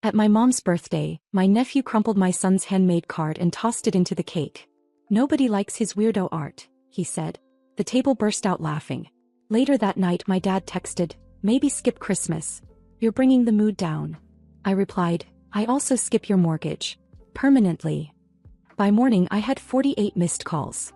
At my mom's birthday, my nephew crumpled my son's handmade card and tossed it into the cake. "Nobody likes his weirdo art," he said. The table burst out laughing. Later that night my dad texted, "Maybe skip Christmas. You're bringing the mood down." I replied, "I also skip your mortgage. Permanently." By morning I had 48 missed calls.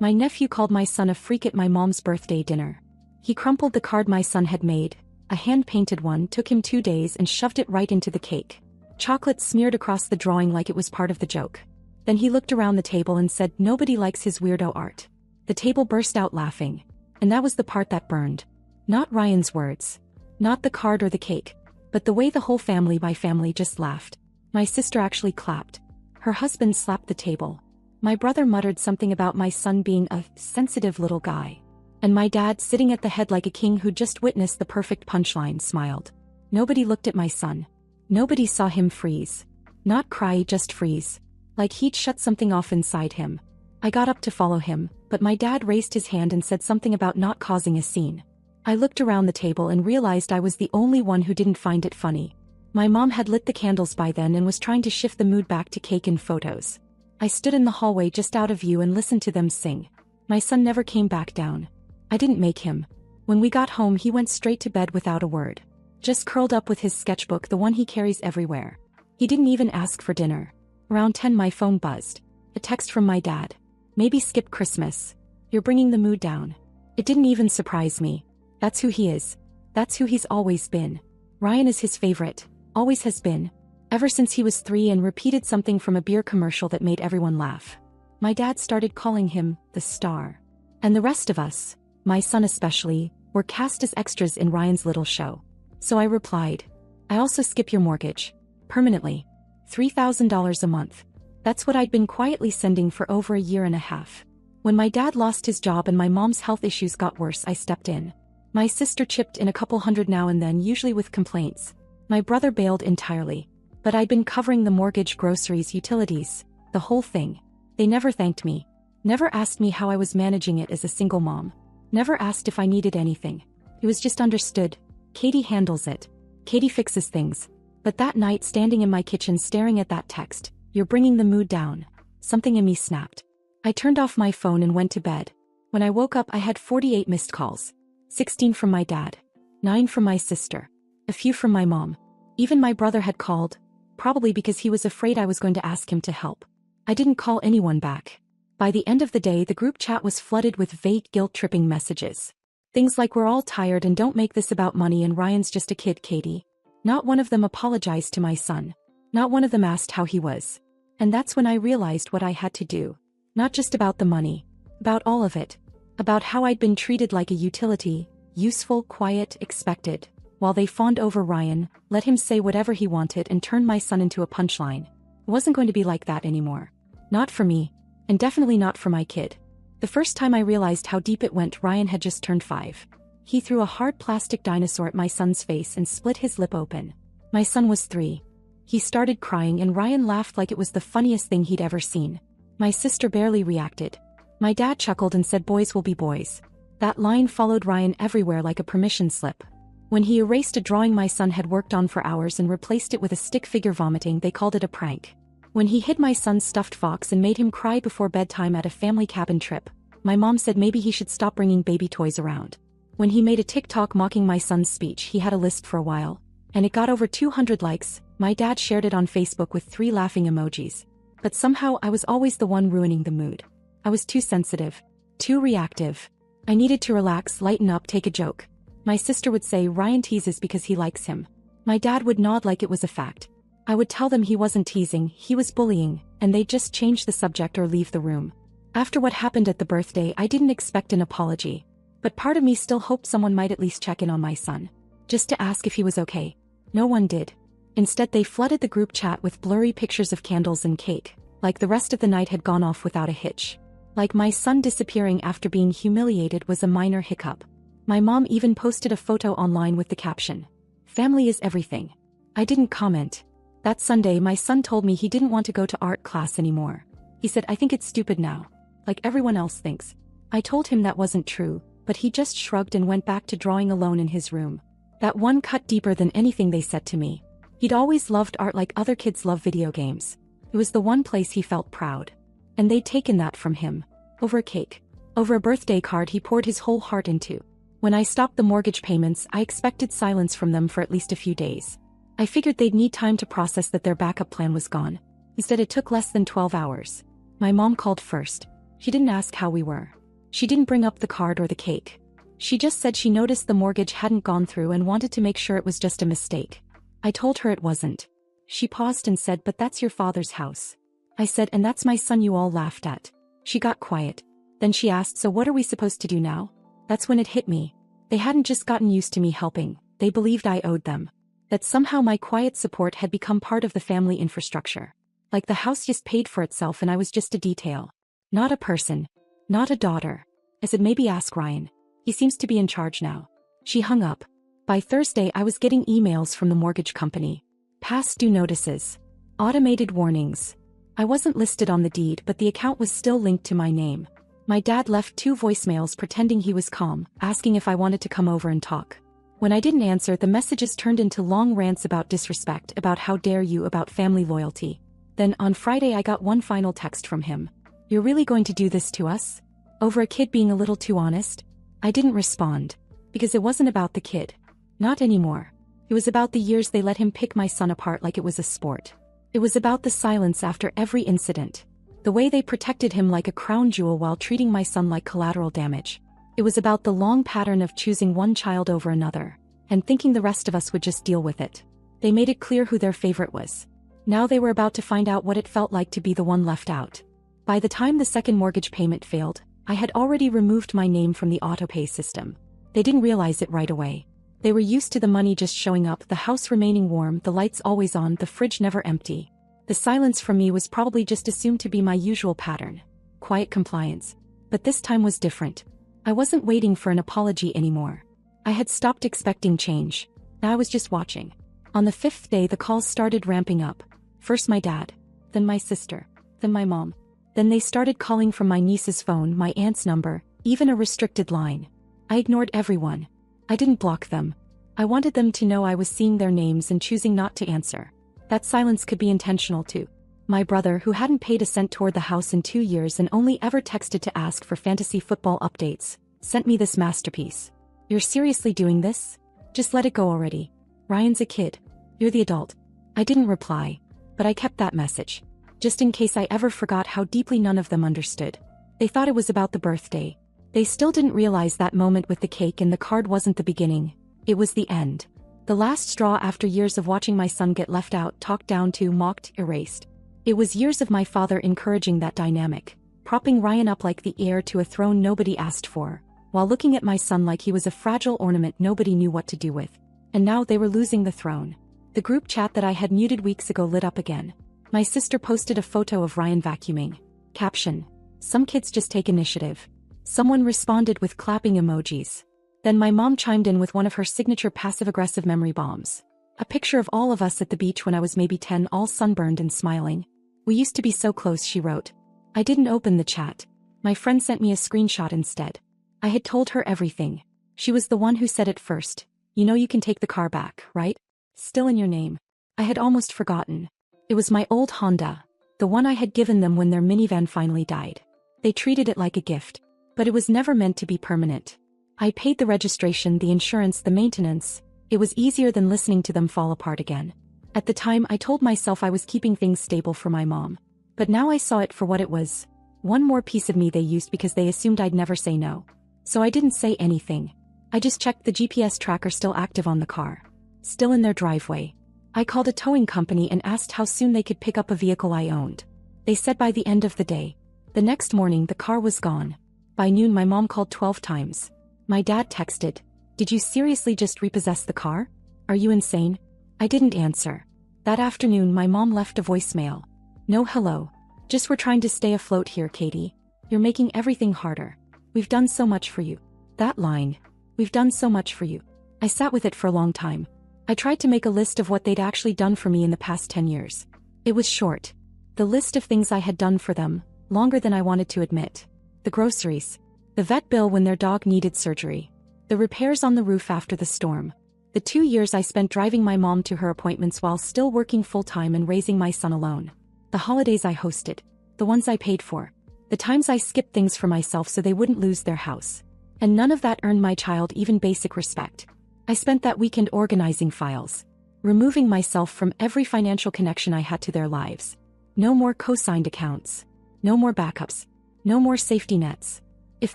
My nephew called my son a freak at my mom's birthday dinner. He crumpled the card my son had made, a hand-painted one, took him 2 days and shoved it right into the cake. Chocolate smeared across the drawing like it was part of the joke. Then he looked around the table and said, "Nobody likes his weirdo art." The table burst out laughing. And that was the part that burned. Not Ryan's words. Not the card or the cake. But the way the whole family just laughed. My sister actually clapped. Her husband slapped the table. My brother muttered something about my son being a sensitive little guy. And my dad, sitting at the head like a king who just witnessed the perfect punchline, smiled. Nobody looked at my son. Nobody saw him freeze. Not cry, just freeze. Like he'd shut something off inside him. I got up to follow him, but my dad raised his hand and said something about not causing a scene. I looked around the table and realized I was the only one who didn't find it funny. My mom had lit the candles by then and was trying to shift the mood back to cake and photos. I stood in the hallway just out of view and listened to them sing. My son never came back down. I didn't make him. When we got home he went straight to bed without a word. Just curled up with his sketchbook, the one he carries everywhere. He didn't even ask for dinner. Around 10 my phone buzzed. A text from my dad. "Maybe skip Christmas. You're bringing the mood down." It didn't even surprise me. That's who he is. That's who he's always been. Ryan is his favorite. Always has been. Ever since he was 3 and repeated something from a beer commercial that made everyone laugh. My dad started calling him the star. And the rest of us, my son especially, were cast as extras in Ryan's little show. So I replied, "I also skip your mortgage. Permanently. $3,000 a month." That's what I'd been quietly sending for over a year and a half. When my dad lost his job and my mom's health issues got worse, I stepped in. My sister chipped in a couple hundred now and then, usually with complaints. My brother bailed entirely. But I'd been covering the mortgage, groceries, utilities, the whole thing. They never thanked me. Never asked me how I was managing it as a single mom. Never asked if I needed anything. It was just understood. Katie handles it. Katie fixes things. But that night, standing in my kitchen staring at that text, "You're bringing the mood down," something in me snapped. I turned off my phone and went to bed. When I woke up I had 48 missed calls. 16 from my dad. 9 from my sister. A few from my mom. Even my brother had called, probably because he was afraid I was going to ask him to help. I didn't call anyone back. By the end of the day the group chat was flooded with vague guilt-tripping messages. Things like, "We're all tired and don't make this about money and Ryan's just a kid, Katie." Not one of them apologized to my son. Not one of them asked how he was. And that's when I realized what I had to do. Not just about the money. About all of it. About how I'd been treated like a utility, useful, quiet, expected, while they fawned over Ryan, let him say whatever he wanted and turned my son into a punchline. It wasn't going to be like that anymore. Not for me. And definitely not for my kid. The first time I realized how deep it went, Ryan had just turned 5. He threw a hard plastic dinosaur at my son's face and split his lip open. My son was 3. He started crying and Ryan laughed like it was the funniest thing he'd ever seen. My sister barely reacted. My dad chuckled and said, "Boys will be boys." That line followed Ryan everywhere like a permission slip. When he erased a drawing my son had worked on for hours and replaced it with a stick figure vomiting, they called it a prank. When he hid my son's stuffed fox and made him cry before bedtime at a family cabin trip, my mom said maybe he should stop bringing baby toys around. When he made a TikTok mocking my son's speech, he had a lisp for a while, and it got over 200 likes. My dad shared it on Facebook with 3 laughing emojis. But somehow I was always the one ruining the mood. I was too sensitive. Too reactive. I needed to relax, lighten up, take a joke. My sister would say, "Ryan teases because he likes him." My dad would nod like it was a fact. I would tell them he wasn't teasing, he was bullying, and they'd just change the subject or leave the room. After what happened at the birthday, I didn't expect an apology. But part of me still hoped someone might at least check in on my son. Just to ask if he was okay. No one did. Instead they flooded the group chat with blurry pictures of candles and cake, like the rest of the night had gone off without a hitch. Like my son disappearing after being humiliated was a minor hiccup. My mom even posted a photo online with the caption, "Family is everything." I didn't comment. That Sunday my son told me he didn't want to go to art class anymore. He said, "I think it's stupid now. Like everyone else thinks." I told him that wasn't true, but he just shrugged and went back to drawing alone in his room. That one cut deeper than anything they said to me. He'd always loved art like other kids love video games. It was the one place he felt proud. And they'd taken that from him. Over a cake. Over a birthday card he poured his whole heart into. When I stopped the mortgage payments, I expected silence from them for at least a few days. I figured they'd need time to process that their backup plan was gone. Instead, it took less than 12 hours. My mom called first. She didn't ask how we were. She didn't bring up the card or the cake. She just said she noticed the mortgage hadn't gone through and wanted to make sure it was just a mistake. I told her it wasn't. She paused and said, "But that's your father's house." I said, "And that's my son you all laughed at." She got quiet. Then she asked, "So what are we supposed to do now?" That's when it hit me. They hadn't just gotten used to me helping, they believed I owed them. That somehow my quiet support had become part of the family infrastructure. Like the house just paid for itself and I was just a detail. Not a person. Not a daughter. I said, "Maybe ask Ryan. He seems to be in charge now." She hung up. By Thursday I was getting emails from the mortgage company. Past due notices. Automated warnings. I wasn't listed on the deed, but the account was still linked to my name. My dad left 2 voicemails pretending he was calm, asking if I wanted to come over and talk. When I didn't answer, the messages turned into long rants about disrespect, about how dare you, about family loyalty. Then, on Friday I got one final text from him. "You're really going to do this to us? Over a kid being a little too honest?" I didn't respond. Because it wasn't about the kid. Not anymore. It was about the years they let him pick my son apart like it was a sport. It was about the silence after every incident. The way they protected him like a crown jewel while treating my son like collateral damage. It was about the long pattern of choosing one child over another, and thinking the rest of us would just deal with it. They made it clear who their favorite was. Now they were about to find out what it felt like to be the one left out. By the time the second mortgage payment failed, I had already removed my name from the autopay system. They didn't realize it right away. They were used to the money just showing up, the house remaining warm, the lights always on, the fridge never empty. The silence from me was probably just assumed to be my usual pattern. Quiet compliance. But this time was different. I wasn't waiting for an apology anymore. I had stopped expecting change. I was just watching. On the 5th day the calls started ramping up. First my dad. Then my sister. Then my mom. Then they started calling from my niece's phone, my aunt's number, even a restricted line. I ignored everyone. I didn't block them. I wanted them to know I was seeing their names and choosing not to answer. That silence could be intentional too. My brother, who hadn't paid a cent toward the house in 2 years and only ever texted to ask for fantasy football updates, sent me this masterpiece. "You're seriously doing this? Just let it go already. Ryan's a kid. You're the adult." I didn't reply, but I kept that message. Just in case I ever forgot how deeply none of them understood. They thought it was about the birthday. They still didn't realize that moment with the cake and the card wasn't the beginning. It was the end. The last straw after years of watching my son get left out, talked down to, mocked, erased. It was years of my father encouraging that dynamic, propping Ryan up like the heir to a throne nobody asked for, while looking at my son like he was a fragile ornament nobody knew what to do with. And now they were losing the throne. The group chat that I had muted weeks ago lit up again. My sister posted a photo of Ryan vacuuming. Caption: "Some kids just take initiative." Someone responded with clapping emojis. Then my mom chimed in with one of her signature passive-aggressive memory bombs. A picture of all of us at the beach when I was maybe 10, all sunburned and smiling. "We used to be so close," she wrote. I didn't open the chat. My friend sent me a screenshot instead. I had told her everything. She was the one who said it first. "You know you can take the car back, right? Still in your name." I had almost forgotten. It was my old Honda. The one I had given them when their minivan finally died. They treated it like a gift. But it was never meant to be permanent. I paid the registration, the insurance, the maintenance. It was easier than listening to them fall apart again. At the time I told myself I was keeping things stable for my mom. But now I saw it for what it was. One more piece of me they used because they assumed I'd never say no. So I didn't say anything. I just checked the GPS tracker still active on the car. Still in their driveway. I called a towing company and asked how soon they could pick up a vehicle I owned. They said by the end of the day. The next morning the car was gone. By noon my mom called 12 times. My dad texted, "Did you seriously just repossess the car? Are you insane?" I didn't answer. That afternoon my mom left a voicemail. "No hello. Just we're trying to stay afloat here, Katie. You're making everything harder. We've done so much for you." That line. "We've done so much for you." I sat with it for a long time. I tried to make a list of what they'd actually done for me in the past 10 years. It was short. The list of things I had done for them, longer than I wanted to admit. The groceries. The vet bill when their dog needed surgery. The repairs on the roof after the storm. The 2 years I spent driving my mom to her appointments while still working full-time and raising my son alone. The holidays I hosted. The ones I paid for. The times I skipped things for myself so they wouldn't lose their house. And none of that earned my child even basic respect. I spent that weekend organizing files. Removing myself from every financial connection I had to their lives. No more co-signed accounts. No more backups. No more safety nets. If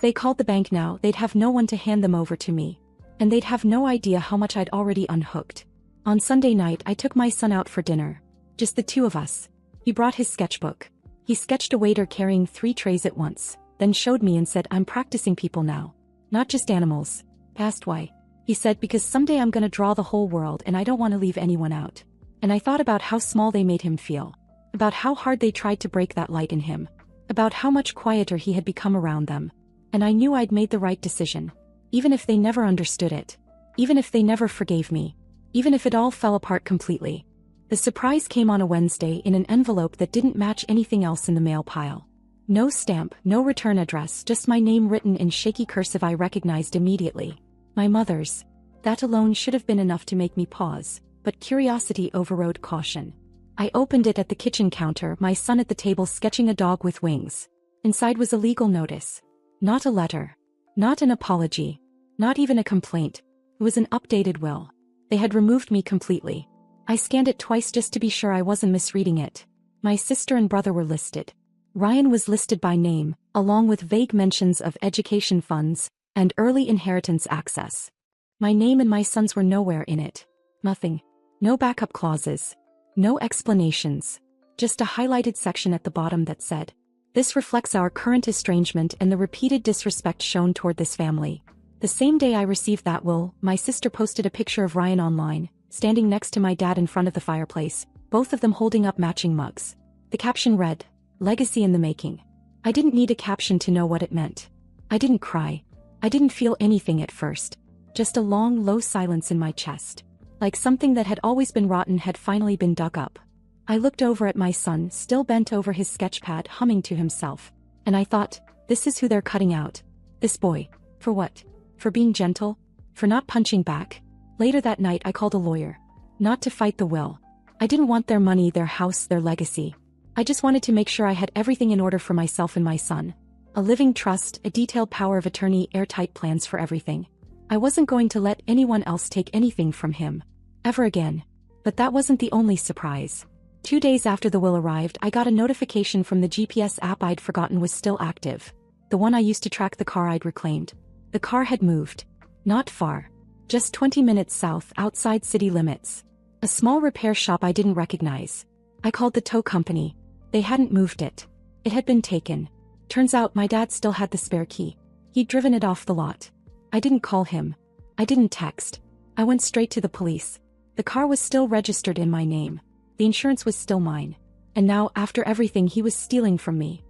they called the bank now, they'd have no one to hand them over to me. And they'd have no idea how much I'd already unhooked. On Sunday night, I took my son out for dinner. Just the two of us. He brought his sketchbook. He sketched a waiter carrying 3 trays at once, then showed me and said, "I'm practicing people now. Not just animals." Asked why. He said, "Because someday I'm gonna draw the whole world and I don't want to leave anyone out." And I thought about how small they made him feel. About how hard they tried to break that light in him. About how much quieter he had become around them. And I knew I'd made the right decision. Even if they never understood it. Even if they never forgave me. Even if it all fell apart completely. The surprise came on a Wednesday in an envelope that didn't match anything else in the mail pile. No stamp, no return address, just my name written in shaky cursive I recognized immediately. My mother's. That alone should have been enough to make me pause, but curiosity overrode caution. I opened it at the kitchen counter, my son at the table sketching a dog with wings. Inside was a legal notice. Not a letter. Not an apology. Not even a complaint. It was an updated will. They had removed me completely. I scanned it twice just to be sure I wasn't misreading it. My sister and brother were listed. Ryan was listed by name, along with vague mentions of education funds and early inheritance access. My name and my son's were nowhere in it. Nothing. No backup clauses. No explanations. Just a highlighted section at the bottom that said, "This reflects our current estrangement and the repeated disrespect shown toward this family." The same day I received that will, my sister posted a picture of Ryan online, standing next to my dad in front of the fireplace, both of them holding up matching mugs. The caption read, "Legacy in the making." I didn't need a caption to know what it meant. I didn't cry. I didn't feel anything at first. Just a long, low silence in my chest. Like something that had always been rotten had finally been dug up. I looked over at my son, still bent over his sketchpad, humming to himself. And I thought, this is who they're cutting out. This boy. For what? For being gentle? For not punching back? Later that night I called a lawyer. Not to fight the will. I didn't want their money, their house, their legacy. I just wanted to make sure I had everything in order for myself and my son. A living trust, a detailed power of attorney, airtight plans for everything. I wasn't going to let anyone else take anything from him. Ever again. But that wasn't the only surprise. 2 days after the will arrived, I got a notification from the GPS app I'd forgotten was still active. The one I used to track the car I'd reclaimed. The car had moved. Not far. Just 20 minutes south, outside city limits. A small repair shop I didn't recognize. I called the tow company. They hadn't moved it. It had been taken. Turns out my dad still had the spare key. He'd driven it off the lot. I didn't call him. I didn't text. I went straight to the police. The car was still registered in my name. The insurance was still mine. And now, after everything he was stealing from me.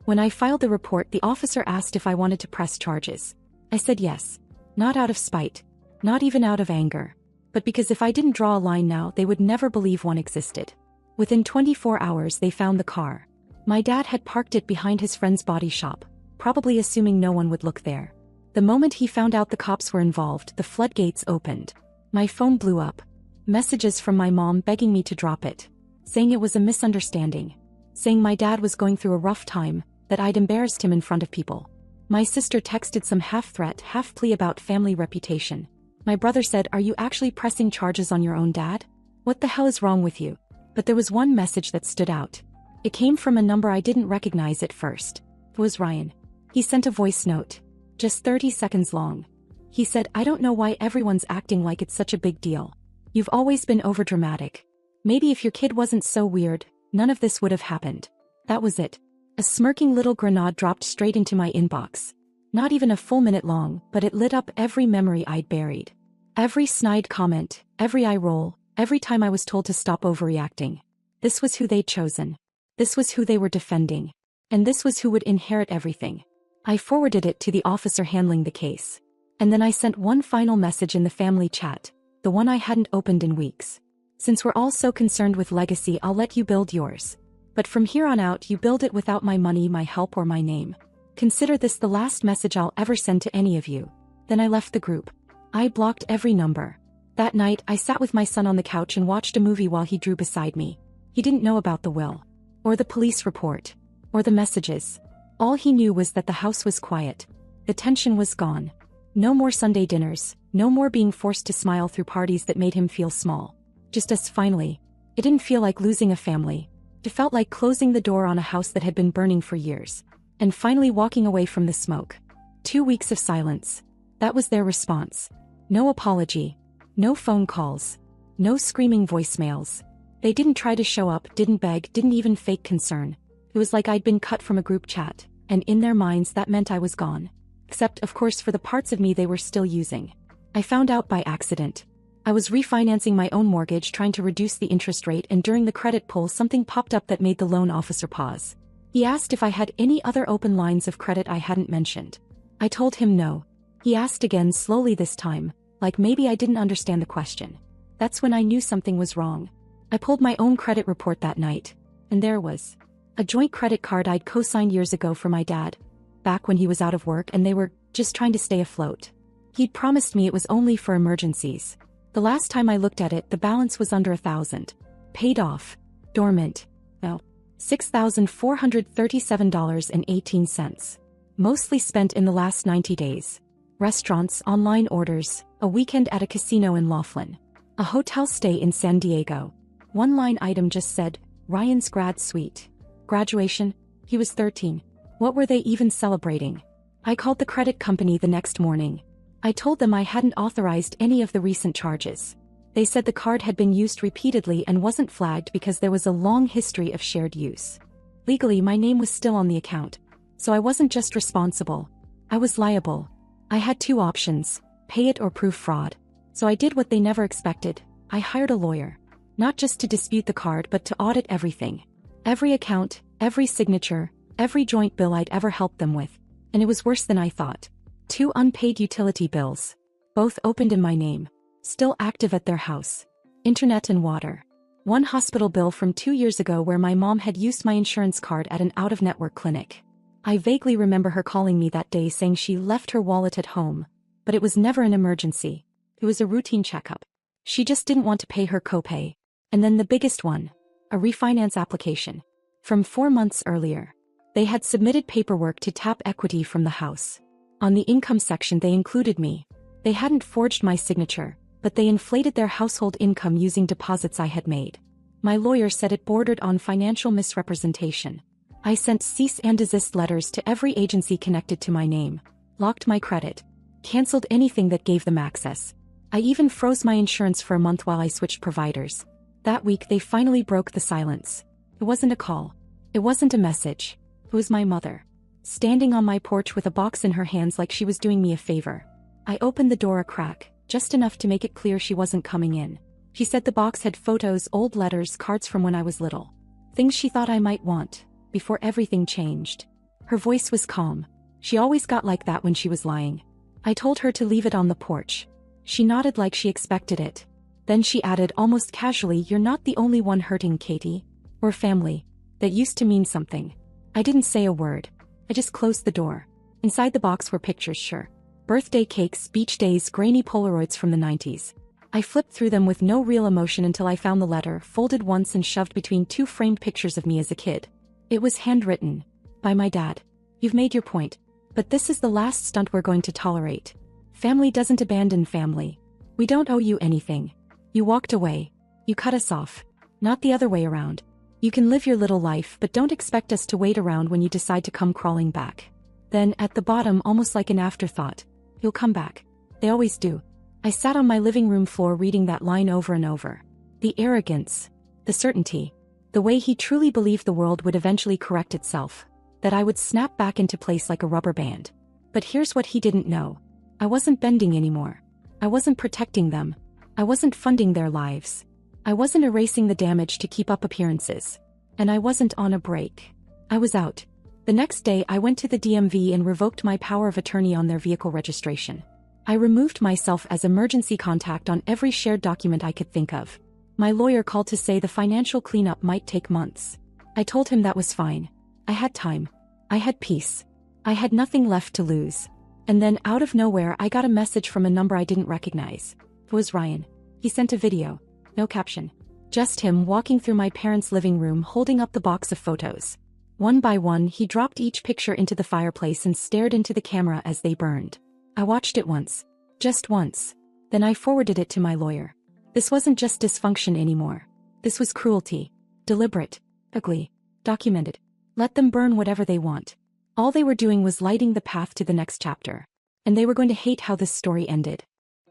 When I filed the report, the officer asked if I wanted to press charges. I said yes. Not out of spite. Not even out of anger. But because if I didn't draw a line now, they would never believe one existed. Within 24 hours they found the car. My dad had parked it behind his friend's body shop, probably assuming no one would look there. The moment he found out the cops were involved, the floodgates opened. My phone blew up. Messages from my mom begging me to drop it. Saying it was a misunderstanding. Saying my dad was going through a rough time, that I'd embarrassed him in front of people. My sister texted some half-threat, half-plea about family reputation. My brother said, "Are you actually pressing charges on your own dad? What the hell is wrong with you?" But there was one message that stood out. It came from a number I didn't recognize at first. It was Ryan. He sent a voice note. Just 30 seconds long. He said, "I don't know why everyone's acting like it's such a big deal. You've always been overdramatic. Maybe if your kid wasn't so weird, none of this would have happened." That was it. A smirking little grenade dropped straight into my inbox. Not even a full minute long, but it lit up every memory I'd buried. Every snide comment, every eye roll, every time I was told to stop overreacting. This was who they'd chosen. This was who they were defending. And this was who would inherit everything. I forwarded it to the officer handling the case. And then I sent one final message in the family chat, the one I hadn't opened in weeks. "Since we're all so concerned with legacy, I'll let you build yours. But from here on out, you build it without my money, my help, or my name. Consider this the last message I'll ever send to any of you." Then I left the group. I blocked every number. That night, I sat with my son on the couch and watched a movie while he drew beside me. He didn't know about the will, or the police report, or the messages. All he knew was that the house was quiet. The tension was gone. No more Sunday dinners, no more being forced to smile through parties that made him feel small. Just us finally. It didn't feel like losing a family. It felt like closing the door on a house that had been burning for years. And finally walking away from the smoke. 2 weeks of silence. That was their response. No apology. No phone calls. No screaming voicemails. They didn't try to show up, didn't beg, didn't even fake concern. It was like I'd been cut from a group chat, and in their minds that meant I was gone. Except, of course, for the parts of me they were still using. I found out by accident. I was refinancing my own mortgage, trying to reduce the interest rate, and during the credit pull something popped up that made the loan officer pause. He asked if I had any other open lines of credit I hadn't mentioned. I told him no. He asked again slowly this time, like maybe I didn't understand the question. That's when I knew something was wrong. I pulled my own credit report that night, and there was a joint credit card I'd co-signed years ago for my dad, back when he was out of work and they were just trying to stay afloat. He'd promised me it was only for emergencies. The last time I looked at it, the balance was under $1,000. Paid off. Dormant. No. $6,437.18. Mostly spent in the last 90 days. Restaurants, online orders, a weekend at a casino in Laughlin. A hotel stay in San Diego. One line item just said, Ryan's grad suite. Graduation? He was 13. What were they even celebrating? I called the credit company the next morning. I told them I hadn't authorized any of the recent charges. They said the card had been used repeatedly and wasn't flagged because there was a long history of shared use. Legally, my name was still on the account. So I wasn't just responsible. I was liable. I had 2 options, pay it or prove fraud. So I did what they never expected. I hired a lawyer. Not just to dispute the card but to audit everything. Every account, every signature, every joint bill I'd ever helped them with. And it was worse than I thought. 2 unpaid utility bills. Both opened in my name. Still active at their house. Internet and water. 1 hospital bill from 2 years ago where my mom had used my insurance card at an out-of-network clinic. I vaguely remember her calling me that day saying she left her wallet at home. But it was never an emergency. It was a routine checkup. She just didn't want to pay her copay. And then the biggest one. A refinance application. From 4 months earlier. They had submitted paperwork to tap equity from the house. On the income section they included me. They hadn't forged my signature, but they inflated their household income using deposits I had made. My lawyer said it bordered on financial misrepresentation. I sent cease and desist letters to every agency connected to my name, locked my credit, canceled anything that gave them access. I even froze my insurance for a month while I switched providers. That week they finally broke the silence. It wasn't a call. It wasn't a message. It was my mother. Standing on my porch with a box in her hands like she was doing me a favor. I opened the door a crack, just enough to make it clear she wasn't coming in. She said the box had photos, old letters, cards from when I was little. Things she thought I might want, before everything changed. Her voice was calm. She always got like that when she was lying. I told her to leave it on the porch. She nodded like she expected it. Then she added almost casually, "You're not the only one hurting, Katie. We're family." That used to mean something. I didn't say a word. I just closed the door. Inside the box were pictures, sure. Birthday cakes, beach days, grainy Polaroids from the 90s. I flipped through them with no real emotion until I found the letter, folded once and shoved between 2 framed pictures of me as a kid. It was handwritten. By my dad. "You've made your point. But this is the last stunt we're going to tolerate. Family doesn't abandon family. We don't owe you anything. You walked away. You cut us off. Not the other way around. You can live your little life but don't expect us to wait around when you decide to come crawling back." Then, at the bottom, almost like an afterthought, "You'll come back. They always do." I sat on my living room floor reading that line over and over. The arrogance. The certainty. The way he truly believed the world would eventually correct itself. That I would snap back into place like a rubber band. But here's what he didn't know. I wasn't bending anymore. I wasn't protecting them. I wasn't funding their lives. I wasn't erasing the damage to keep up appearances. And I wasn't on a break. I was out. The next day I went to the DMV and revoked my power of attorney on their vehicle registration. I removed myself as emergency contact on every shared document I could think of. My lawyer called to say the financial cleanup might take months. I told him that was fine. I had time. I had peace. I had nothing left to lose. And then out of nowhere I got a message from a number I didn't recognize. It was Ryan. He sent a video. No caption. Just him walking through my parents' living room holding up the box of photos. One by one he dropped each picture into the fireplace and stared into the camera as they burned. I watched it once. Just once. Then I forwarded it to my lawyer. This wasn't just dysfunction anymore. This was cruelty. Deliberate. Ugly. Documented. Let them burn whatever they want. All they were doing was lighting the path to the next chapter. And they were going to hate how this story ended.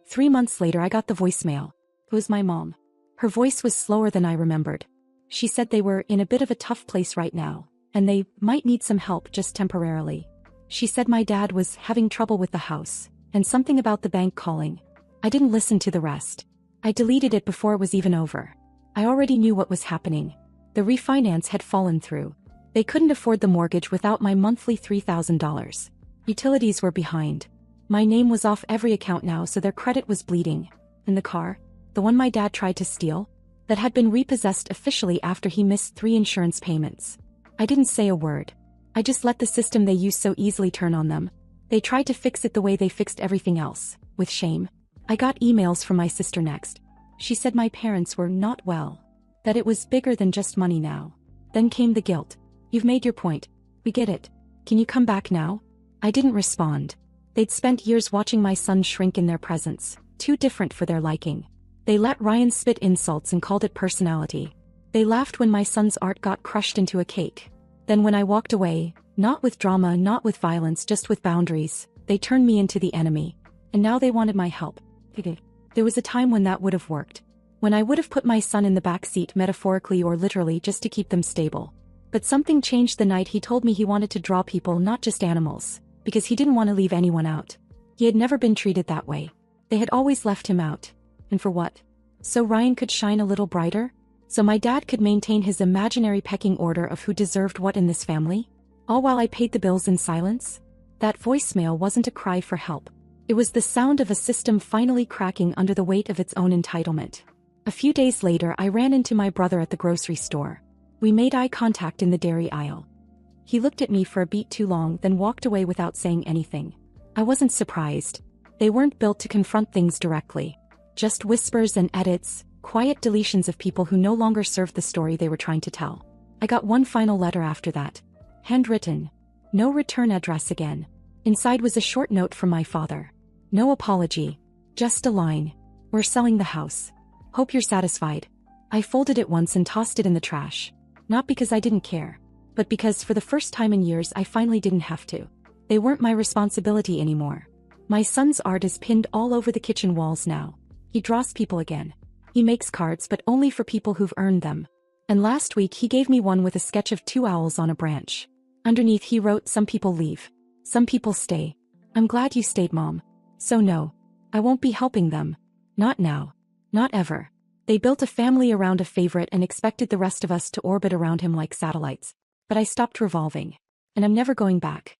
3 months later I got the voicemail. It was my mom. Her voice was slower than I remembered. She said they were in a bit of a tough place right now, and they might need some help just temporarily. She said my dad was having trouble with the house, and something about the bank calling. I didn't listen to the rest. I deleted it before it was even over. I already knew what was happening. The refinance had fallen through. They couldn't afford the mortgage without my monthly $3,000. Utilities were behind. My name was off every account now, so their credit was bleeding. And the car, the one my dad tried to steal, that had been repossessed officially after he missed 3 insurance payments. I didn't say a word. I just let the system they use so easily turn on them. They tried to fix it the way they fixed everything else, with shame. I got emails from my sister next. She said my parents were not well. That it was bigger than just money now. Then came the guilt. You've made your point. We get it. Can you come back now? I didn't respond. They'd spent years watching my son shrink in their presence, too different for their liking. They let Ryan spit insults and called it personality. They laughed when my son's art got crushed into a cake. Then when I walked away, not with drama, not with violence, just with boundaries, they turned me into the enemy. And now they wanted my help. There was a time when that would have worked. When I would have put my son in the back seat metaphorically or literally just to keep them stable. But something changed the night he told me he wanted to draw people, not just animals, because he didn't want to leave anyone out. He had never been treated that way. They had always left him out. And for what? So Ryan could shine a little brighter? So my dad could maintain his imaginary pecking order of who deserved what in this family? All while I paid the bills in silence? That voicemail wasn't a cry for help. It was the sound of a system finally cracking under the weight of its own entitlement. A few days later I ran into my brother at the grocery store. We made eye contact in the dairy aisle. He looked at me for a beat too long, then walked away without saying anything. I wasn't surprised. They weren't built to confront things directly. Just whispers and edits, quiet deletions of people who no longer served the story they were trying to tell. I got one final letter after that. Handwritten. No return address again. Inside was a short note from my father. No apology. Just a line. We're selling the house. Hope you're satisfied. I folded it once and tossed it in the trash. Not because I didn't care, but because for the first time in years I finally didn't have to. They weren't my responsibility anymore. My son's art is pinned all over the kitchen walls now. He draws people again. He makes cards, but only for people who've earned them. And last week he gave me one with a sketch of 2 owls on a branch. Underneath he wrote, "Some people leave. Some people stay. I'm glad you stayed, Mom. So no, I won't be helping them. Not now. Not ever." They built a family around a favorite and expected the rest of us to orbit around him like satellites. But I stopped revolving. And I'm never going back.